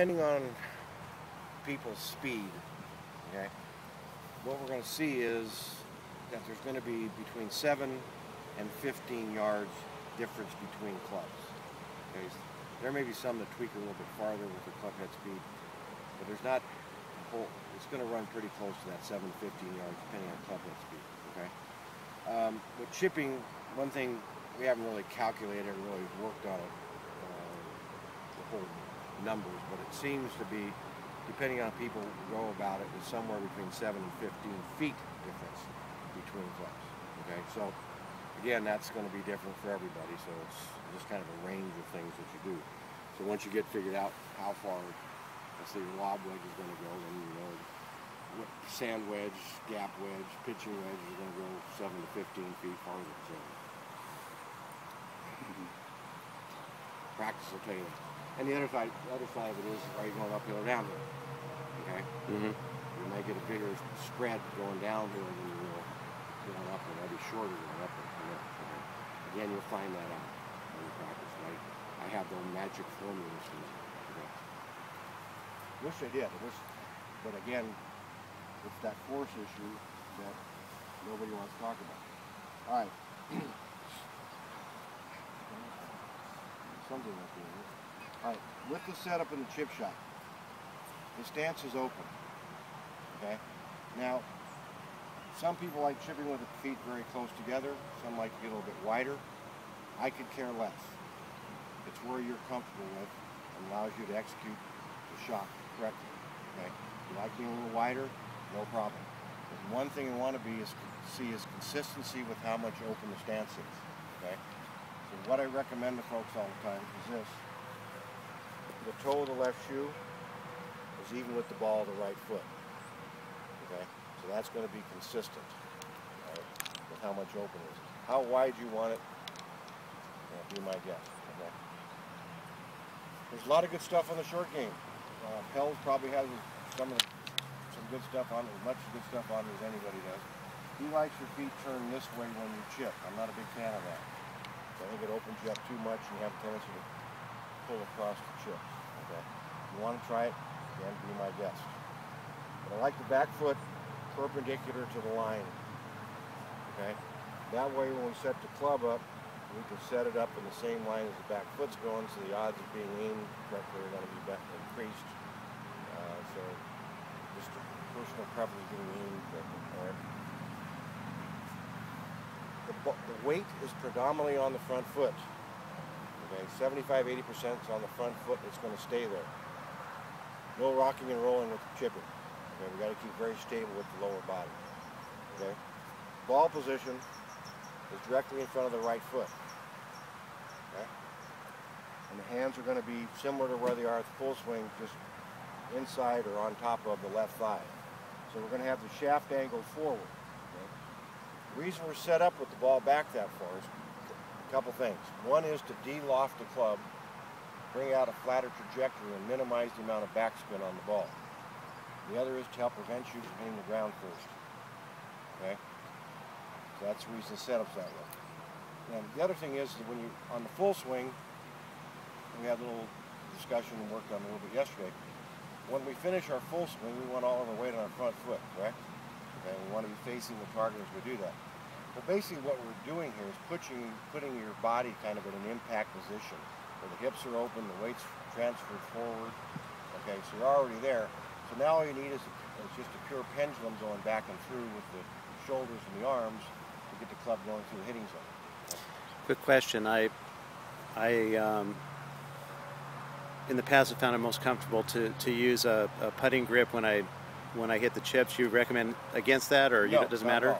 Depending on people's speed, okay, what we're going to see is that there's going to be between 7 and 15 yards difference between clubs. Okay? There may be some that tweak a little bit farther with the club head speed, but there's not a whole, it's going to run pretty close to that 7 to 15 yards depending on club head speed. Okay? With chipping, one thing we haven't really calculated or really worked on it, the whole numbers, but it seems to be, depending on how people go about it, is somewhere between 7 and 15 feet difference between clubs. Okay, so again, that's going to be different for everybody, so it's just kind of a range of things that you do. So once you get figured out how far, let's say your lob wedge is going to go, then you know what sand wedge, gap wedge, pitching wedge is going to go 7 to 15 feet farther. So practice will tell you that. And the other side of it is, are you going uphill or downhill? Okay? You may get a bigger spread going downhill than you will going uphill. That'll be shorter going uphill. Okay? Again, you'll find that out when you practice. Right? I have no magic formulas for that. Okay? Wish I did. But again, it's that force issue that nobody wants to talk about. All right. Something like that. All right, with the setup in the chip shot, the stance is open, okay? Now, some people like chipping with the feet very close together. Some like to get a little bit wider. I could care less. It's where you're comfortable with and allows you to execute the shot correctly, okay? If you like being a little wider, no problem. But one thing you want to see is consistency with how much open the stance is, okay? So what I recommend to folks all the time is this. The toe of the left shoe is even with the ball of the right foot. Okay? So that's going to be consistent, right, with how much open it is. How wide you want it, be my guess. Okay? There's a lot of good stuff on the short game. Pels probably has some good stuff on it, as much good stuff on it as anybody does. He likes your feet turned this way when you chip. I'm not a big fan of that. I think it opens you up too much and you have a tendency to pull across the chips. Okay? If you want to try it, again, be my guest. But I like the back foot perpendicular to the line. Okay? That way when we set the club up, we can set it up in the same line as the back foot's going, so the odds of being aimed correctly are going to be increased. So just a personal preference getting aimed correctly. All right? The weight is predominantly on the front foot. Okay, 75–80% is on the front foot. It's going to stay there. No rocking and rolling with the chipping. Okay, we got to keep very stable with the lower body. Okay, ball position is directly in front of the right foot. Okay, and the hands are going to be similar to where they are at the full swing, just inside or on top of the left thigh. So we're going to have the shaft angled forward. The reason we're set up with the ball back that far is a couple things. One is to de-loft the club, bring out a flatter trajectory and minimize the amount of backspin on the ball. The other is to help prevent you from hitting the ground first. Okay? So that's the reason the setup's that way. And the other thing is that when you, on the full swing, we had a little discussion and worked on it a little bit yesterday. When we finish our full swing, we want all of our weight on our front foot, correct? Okay, we want to be facing the target as we do that. Well, basically what we're doing here is putting your body kind of in an impact position where the hips are open, the weight's transferred forward. Okay, so you're already there. So now all you need is just a pure pendulum going back and through with the shoulders and the arms to get the club going through the hitting zone. Okay. Quick question. I in the past have found it most comfortable to use a putting grip when I hit the chips. You recommend against that, or no, it doesn't matter?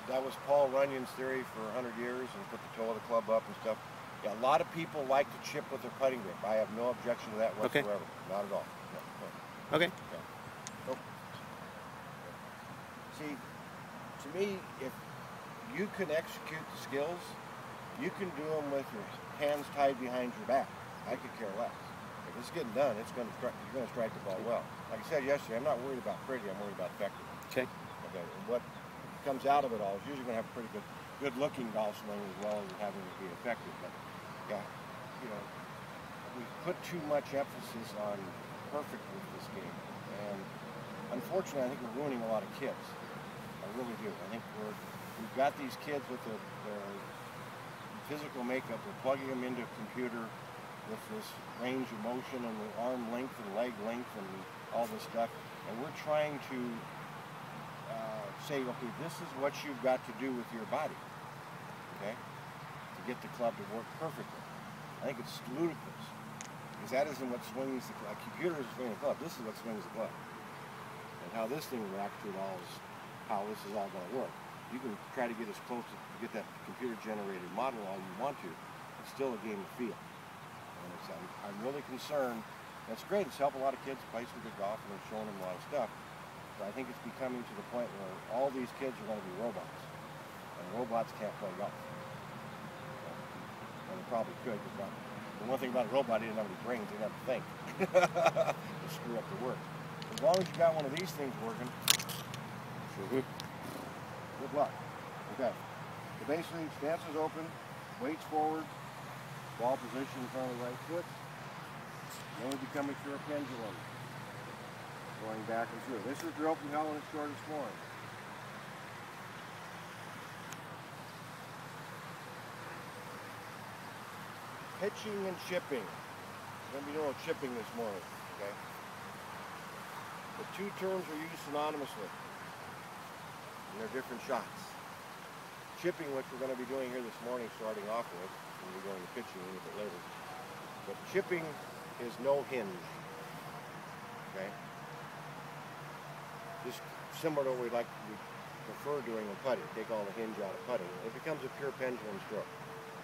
That was Paul Runyon's theory for 100 years, and put the toe of the club up and stuff. Yeah, a lot of people like to chip with their putting grip. I have no objection to that whatsoever. Okay. Not at all. No. Okay. Nope. See, to me, if you can execute the skills, you can do them with your hands tied behind your back. I could care less. If it's getting done, you're going to strike the ball well. Like I said yesterday, I'm not worried about pretty. I'm worried about effective. Okay. Okay. And what comes out of it all is usually going to have a pretty good looking golf swing as well as having it be effective. But yeah, you know, we put too much emphasis on perfect with this game, and unfortunately, I think we're ruining a lot of kids. I really do. I think we've got these kids with their physical makeup. We're plugging them into a computer with this range of motion and the arm length and leg length and all this stuff, and we're trying to say, okay, this is what you've got to do with your body, okay, to get the club to work perfectly. I think it's ludicrous, because that isn't what swings the club. A computer is swinging the club. This is what swings the club. And how this thing reacts to it all is how this is all going to work. You can try to get as close to get that computer-generated model all you want to. It's still a game of feel. And I'm really concerned. That's great. It's helped a lot of kids play some good golf, and they're showing them a lot of stuff. But I think it's becoming to the point where all these kids are going to be robots. And robots can't play golf. And they probably could, because the one thing about a robot, he didn't have any brains, he didn't have to think. To screw up the work. As long as you got one of these things working, good luck. Okay. So basically, stance is open, weights forward, ball position in front of the right foot. Then we become a pure pendulum. Going back and through. This is your open hell in its shortest form. Pitching and chipping. We're going to be doing a little chipping this morning, okay? The two terms are used synonymously, and they're different shots. Chipping, which we're going to be doing here this morning, starting off with, and we're going to pitching a little bit later. But chipping is no hinge, okay? Just similar to what we prefer doing in putting. Take all the hinge out of putting. It becomes a pure pendulum stroke,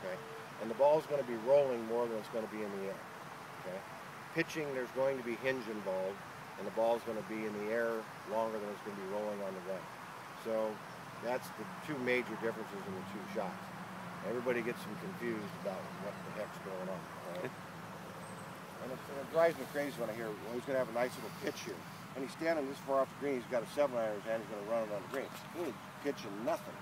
okay? And the ball's going to be rolling more than it's going to be in the air, okay? Pitching, there's going to be hinge involved, and the ball's going to be in the air longer than it's going to be rolling on the ground. So that's the two major differences in the two shots. Everybody gets them confused about what the heck's going on, right? And it drives me crazy when I hear, well, he's going to have a nice little pitch here. And he's standing this far off the green, he's got a 7-iron in his hand, he's going to run it on the green. He ain't pitching nothing.